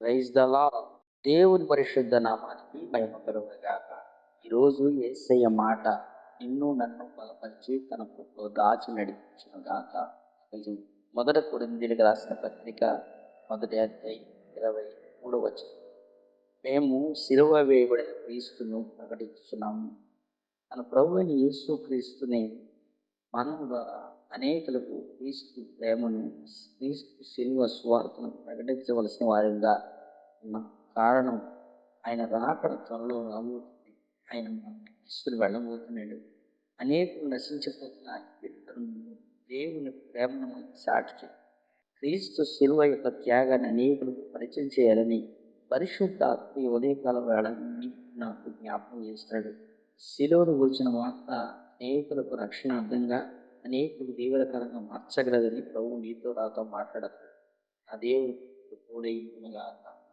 Praise the lord. దేవుని పరిశుద్ధ నామానికి మహిమ కలుగునుగాక. ఈరోజు యేసయ్య మాట నిన్ను నన్ను బలపరిచి తన కృపలో దాచి నడిపించునుగాక. మొదటి కొరింథీయులకు రాసిన పత్రిక మొదటి అధ్యాయం 23వ వచనం. మేము సిలువ వేయబడిన క్రీస్తును ప్రకటిస్తున్నాము. మన ప్రభువైన యేసు క్రీస్తుని మనం ద్వారా అనేకులకు క్రీస్తు ప్రేమను, క్రీస్తు శిలువ సువార్తను ప్రకటించవలసిన వారిగా ఉన్న కారణం ఆయన రాకడ త్వరలో రాబోతుంది. ఆయన తీసుకుని వెళ్ళబోతున్నాడు. అనేకులు నశించిపోతున్న దేవుని ప్రేమను సాక్షి క్రీస్తు శిలువ యొక్క త్యాగాన్ని అనేకులకు పరిచయం చేయాలని పరిశుద్ధాత్మ ఈ ఉదయకాల వేళ నాకు జ్ఞాపకం చేస్తాడు. శిలువను గురించిన వార్త అనేకులకు రక్షణ అర్థంగా అనేకులకు దీవెనకరంగా మార్చగలదని ప్రభువు నీతో నాతో మాట్లాడతాడు. ఆ దేవుడు తోడై ఉండుగాక.